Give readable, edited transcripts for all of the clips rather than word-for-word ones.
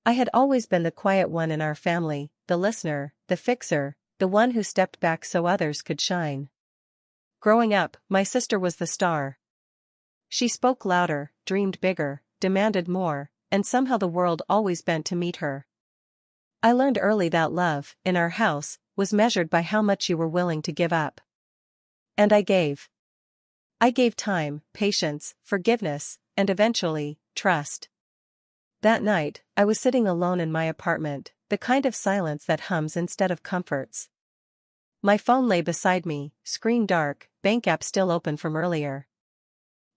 I had always been the quiet one in our family, the listener, the fixer, the one who stepped back so others could shine. Growing up, my sister was the star. She spoke louder, dreamed bigger, demanded more, and somehow the world always bent to meet her. I learned early that love, in our house, was measured by how much you were willing to give up. And I gave. I gave time, patience, forgiveness, and eventually, trust. That night, I was sitting alone in my apartment, the kind of silence that hums instead of comforts. My phone lay beside me, screen dark, bank app still open from earlier.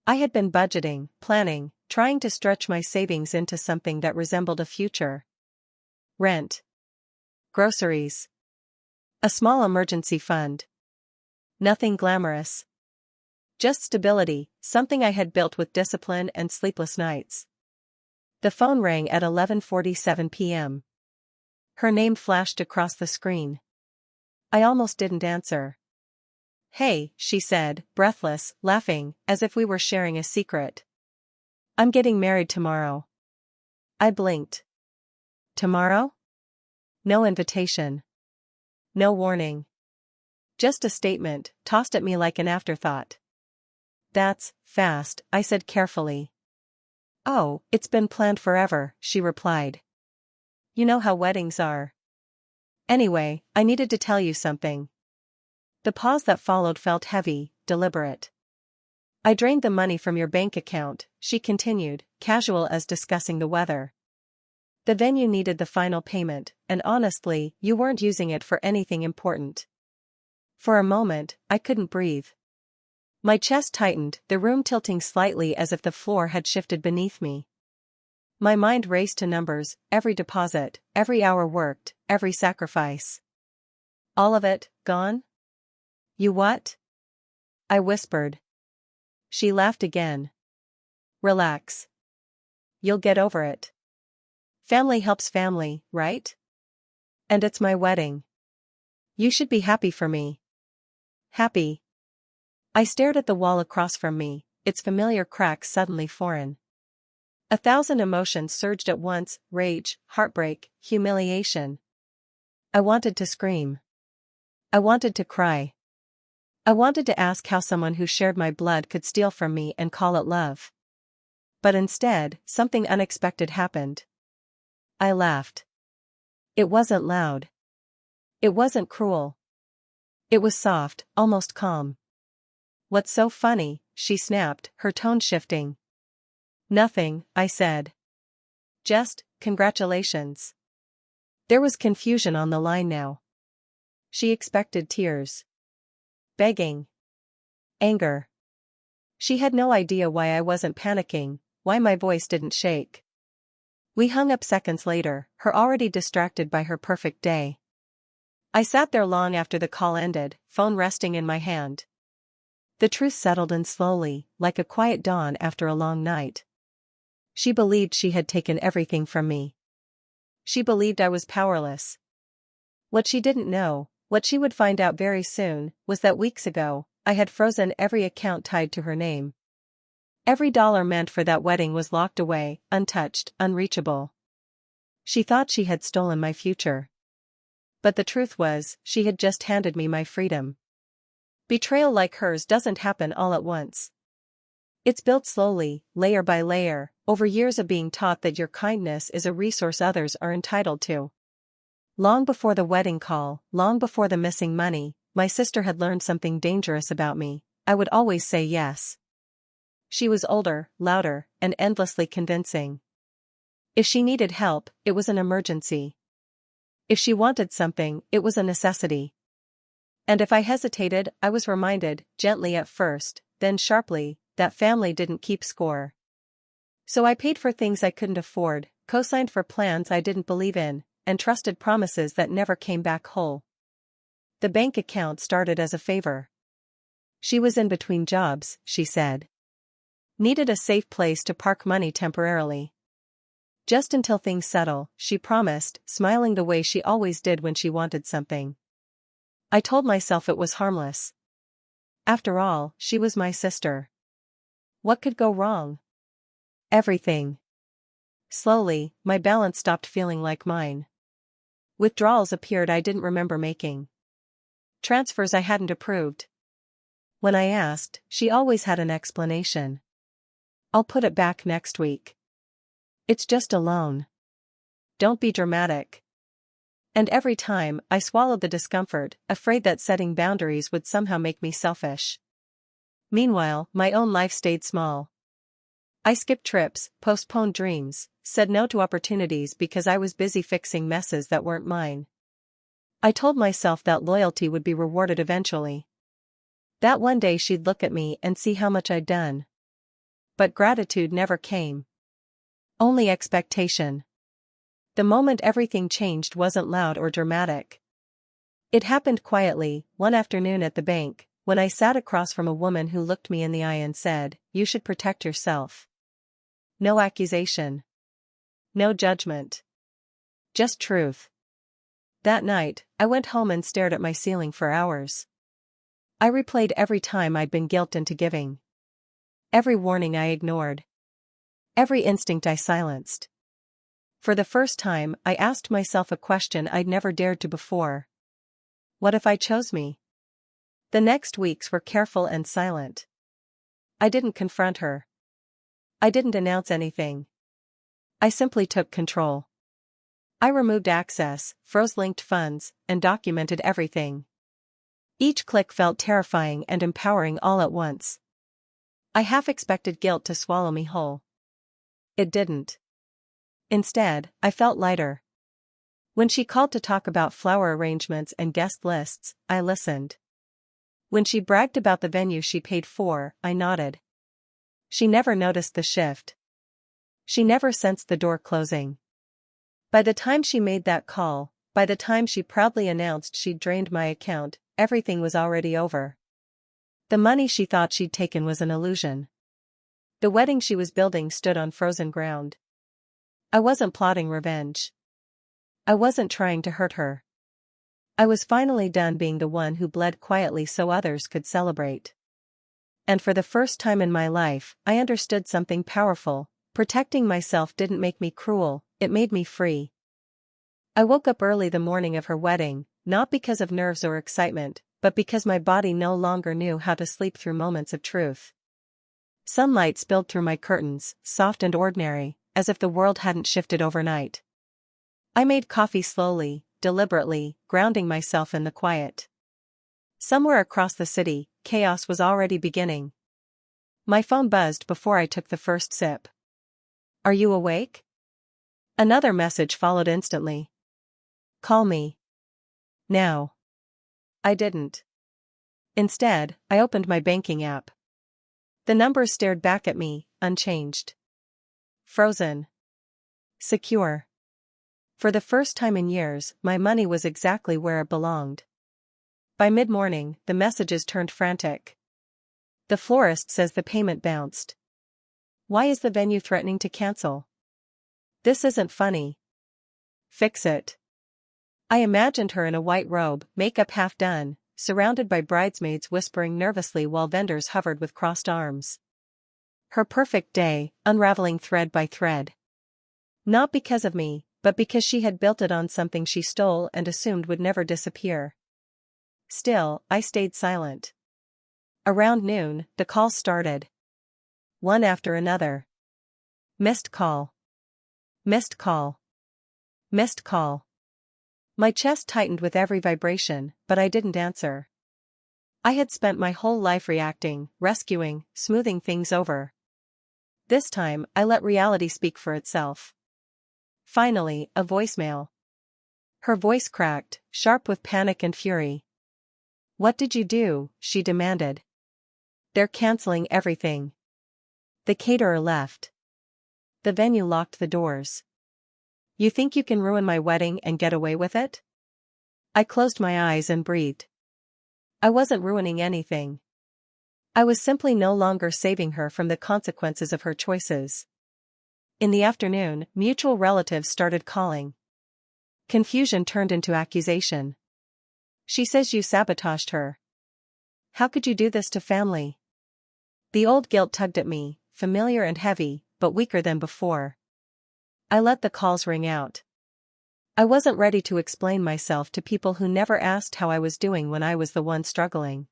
I had been budgeting, planning, trying to stretch my savings into something that resembled a future. Rent. Groceries. A small emergency fund. Nothing glamorous. Just stability, something I had built with discipline and sleepless nights. The phone rang at 11:47 p.m. Her name flashed across the screen. I almost didn't answer. "Hey," she said, breathless, laughing, as if we were sharing a secret. "I'm getting married tomorrow." I blinked. Tomorrow? No invitation. No warning. Just a statement, tossed at me like an afterthought. "That's fast," I said carefully. "Oh, it's been planned forever," she replied. "You know how weddings are. Anyway, I needed to tell you something." The pause that followed felt heavy, deliberate. "I drained the money from your bank account," she continued, casual as discussing the weather. "The venue needed the final payment, and honestly, you weren't using it for anything important." For a moment, I couldn't breathe. My chest tightened, the room tilting slightly as if the floor had shifted beneath me. My mind raced to numbers, every deposit, every hour worked, every sacrifice. All of it, gone? "You what?" I whispered. She laughed again. "Relax. You'll get over it. Family helps family, right? And it's my wedding. You should be happy for me." "Happy?" I stared at the wall across from me, its familiar cracks suddenly foreign. 1,000 emotions surged at once: rage, heartbreak, humiliation. I wanted to scream. I wanted to cry. I wanted to ask how someone who shared my blood could steal from me and call it love. But instead, something unexpected happened. I laughed. It wasn't loud. It wasn't cruel. It was soft, almost calm. "What's so funny?" she snapped, her tone shifting. "Nothing," I said. "Just, congratulations." There was confusion on the line now. She expected tears. Begging. Anger. She had no idea why I wasn't panicking, why my voice didn't shake. We hung up seconds later, her already distracted by her perfect day. I sat there long after the call ended, phone resting in my hand. The truth settled in slowly, like a quiet dawn after a long night. She believed she had taken everything from me. She believed I was powerless. What she didn't know, what she would find out very soon, was that weeks ago, I had frozen every account tied to her name. Every dollar meant for that wedding was locked away, untouched, unreachable. She thought she had stolen my future. But the truth was, she had just handed me my freedom. Betrayal like hers doesn't happen all at once. It's built slowly, layer by layer, over years of being taught that your kindness is a resource others are entitled to. Long before the wedding call, long before the missing money, my sister had learned something dangerous about me: I would always say yes. She was older, louder, and endlessly convincing. If she needed help, it was an emergency. If she wanted something, it was a necessity. And if I hesitated, I was reminded, gently at first, then sharply, that family didn't keep score. So I paid for things I couldn't afford, co-signed for plans I didn't believe in, and trusted promises that never came back whole. The bank account started as a favor. She was in between jobs, she said. Needed a safe place to park money temporarily. Just until things settle, she promised, smiling the way she always did when she wanted something. I told myself it was harmless. After all, she was my sister. What could go wrong? Everything. Slowly, my balance stopped feeling like mine. Withdrawals appeared I didn't remember making. Transfers I hadn't approved. When I asked, she always had an explanation. I'll put it back next week. It's just a loan. Don't be dramatic. And every time, I swallowed the discomfort, afraid that setting boundaries would somehow make me selfish. Meanwhile, my own life stayed small. I skipped trips, postponed dreams, said no to opportunities because I was busy fixing messes that weren't mine. I told myself that loyalty would be rewarded eventually. That one day she'd look at me and see how much I'd done. But gratitude never came. Only expectation. The moment everything changed wasn't loud or dramatic. It happened quietly, one afternoon at the bank, when I sat across from a woman who looked me in the eye and said, "You should protect yourself." No accusation. No judgment. Just truth. That night, I went home and stared at my ceiling for hours. I replayed every time I'd been guilted into giving. Every warning I ignored. Every instinct I silenced. For the first time, I asked myself a question I'd never dared to before. What if I chose me? The next weeks were careful and silent. I didn't confront her. I didn't announce anything. I simply took control. I removed access, froze linked funds, and documented everything. Each click felt terrifying and empowering all at once. I half expected guilt to swallow me whole. It didn't. Instead, I felt lighter. When she called to talk about flower arrangements and guest lists, I listened. When she bragged about the venue she paid for, I nodded. She never noticed the shift. She never sensed the door closing. By the time she made that call, by the time she proudly announced she'd drained my account, everything was already over. The money she thought she'd taken was an illusion. The wedding she was building stood on frozen ground. I wasn't plotting revenge. I wasn't trying to hurt her. I was finally done being the one who bled quietly so others could celebrate. And for the first time in my life, I understood something powerful. Protecting myself didn't make me cruel, it made me free. I woke up early the morning of her wedding, not because of nerves or excitement, but because my body no longer knew how to sleep through moments of truth. Sunlight spilled through my curtains, soft and ordinary, as if the world hadn't shifted overnight. I made coffee slowly, deliberately, grounding myself in the quiet. Somewhere across the city, chaos was already beginning. My phone buzzed before I took the first sip. "Are you awake?" Another message followed instantly. "Call me. Now." I didn't. Instead, I opened my banking app. The numbers stared back at me, unchanged. Frozen. Secure. For the first time in years, my money was exactly where it belonged. By mid-morning, the messages turned frantic. The florist says the payment bounced. Why is the venue threatening to cancel? This isn't funny. Fix it. I imagined her in a white robe, makeup half done, surrounded by bridesmaids whispering nervously while vendors hovered with crossed arms. Her perfect day, unraveling thread by thread. Not because of me, but because she had built it on something she stole and assumed would never disappear. Still, I stayed silent. Around noon, the calls started. One after another. Missed call. Missed call. Missed call. My chest tightened with every vibration, but I didn't answer. I had spent my whole life reacting, rescuing, smoothing things over. This time, I let reality speak for itself. Finally, a voicemail. Her voice cracked, sharp with panic and fury. "What did you do?" she demanded. "They're canceling everything." The caterer left. The venue locked the doors. "You think you can ruin my wedding and get away with it?" I closed my eyes and breathed. I wasn't ruining anything. I was simply no longer saving her from the consequences of her choices. In the afternoon, mutual relatives started calling. Confusion turned into accusation. "She says you sabotaged her. How could you do this to family?" The old guilt tugged at me, familiar and heavy, but weaker than before. I let the calls ring out. I wasn't ready to explain myself to people who never asked how I was doing when I was the one struggling.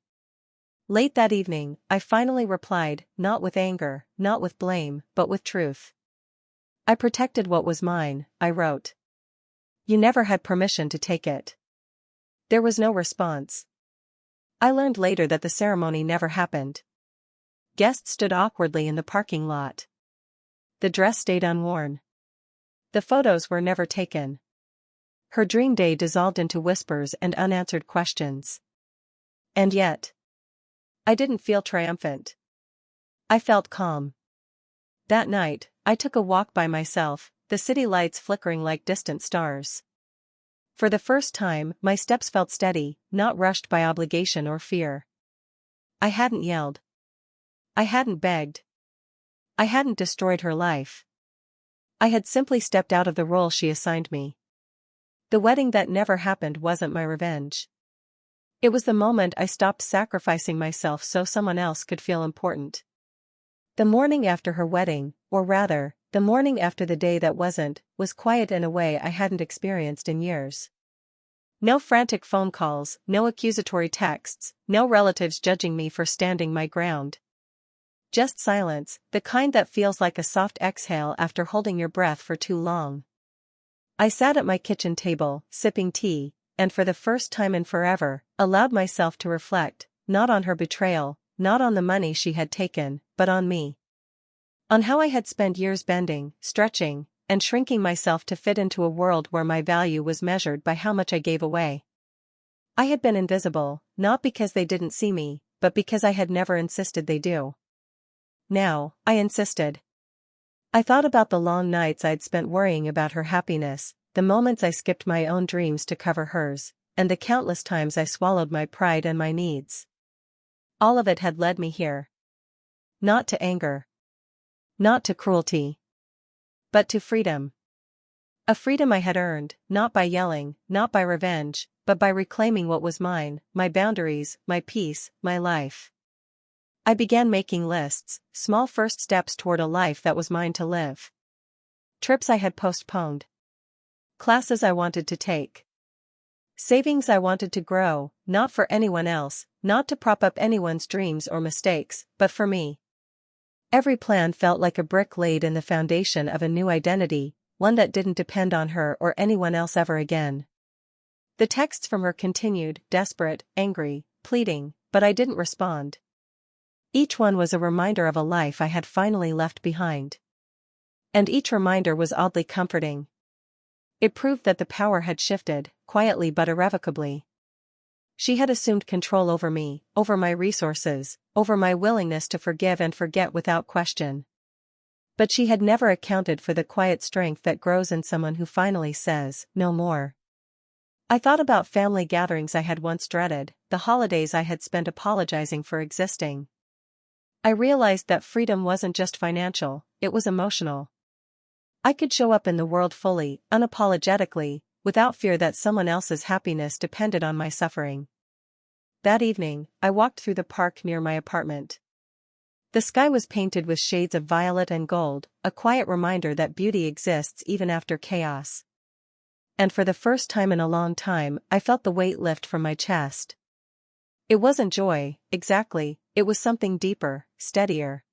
Late that evening, I finally replied, not with anger, not with blame, but with truth. I protected what was mine, I wrote. You never had permission to take it. There was no response. I learned later that the ceremony never happened. Guests stood awkwardly in the parking lot. The dress stayed unworn. The photos were never taken. Her dream day dissolved into whispers and unanswered questions. And yet, I didn't feel triumphant. I felt calm. That night, I took a walk by myself, the city lights flickering like distant stars. For the first time, my steps felt steady, not rushed by obligation or fear. I hadn't yelled. I hadn't begged. I hadn't destroyed her life. I had simply stepped out of the role she assigned me. The wedding that never happened wasn't my revenge. It was the moment I stopped sacrificing myself so someone else could feel important. The morning after her wedding, or rather, the morning after the day that wasn't, was quiet in a way I hadn't experienced in years. No frantic phone calls, no accusatory texts, no relatives judging me for standing my ground. Just silence, the kind that feels like a soft exhale after holding your breath for too long. I sat at my kitchen table, sipping tea, and for the first time in forever, allowed myself to reflect, not on her betrayal, not on the money she had taken, but on me. On how I had spent years bending, stretching, and shrinking myself to fit into a world where my value was measured by how much I gave away. I had been invisible, not because they didn't see me, but because I had never insisted they do. Now, I insisted. I thought about the long nights I'd spent worrying about her happiness, the moments I skipped my own dreams to cover hers, and the countless times I swallowed my pride and my needs. All of it had led me here. Not to anger. Not to cruelty. But to freedom. A freedom I had earned, not by yelling, not by revenge, but by reclaiming what was mine, my boundaries, my peace, my life. I began making lists, small first steps toward a life that was mine to live. Trips I had postponed. Classes I wanted to take. Savings I wanted to grow, not for anyone else, not to prop up anyone's dreams or mistakes, but for me. Every plan felt like a brick laid in the foundation of a new identity, one that didn't depend on her or anyone else ever again. The texts from her continued, desperate, angry, pleading, but I didn't respond. Each one was a reminder of a life I had finally left behind. And each reminder was oddly comforting. It proved that the power had shifted, quietly but irrevocably. She had assumed control over me, over my resources, over my willingness to forgive and forget without question. But she had never accounted for the quiet strength that grows in someone who finally says, no more. I thought about family gatherings I had once dreaded, the holidays I had spent apologizing for existing. I realized that freedom wasn't just financial, it was emotional. I could show up in the world fully, unapologetically, without fear that someone else's happiness depended on my suffering. That evening, I walked through the park near my apartment. The sky was painted with shades of violet and gold, a quiet reminder that beauty exists even after chaos. And for the first time in a long time, I felt the weight lift from my chest. It wasn't joy, exactly, it was something deeper, steadier.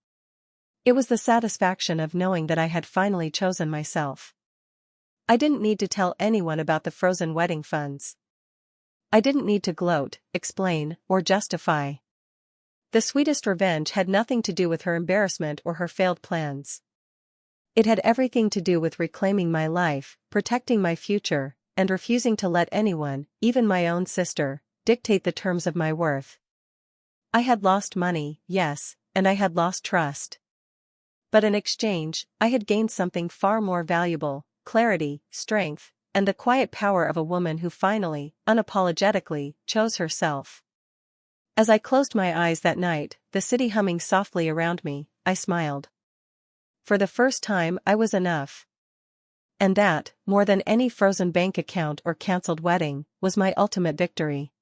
It was the satisfaction of knowing that I had finally chosen myself. I didn't need to tell anyone about the frozen wedding funds. I didn't need to gloat, explain, or justify. The sweetest revenge had nothing to do with her embarrassment or her failed plans. It had everything to do with reclaiming my life, protecting my future, and refusing to let anyone, even my own sister, dictate the terms of my worth. I had lost money, yes, and I had lost trust. But in exchange, I had gained something far more valuable: clarity, strength, and the quiet power of a woman who finally, unapologetically, chose herself. As I closed my eyes that night, the city humming softly around me, I smiled. For the first time I was enough. And that, more than any frozen bank account or cancelled wedding, was my ultimate victory.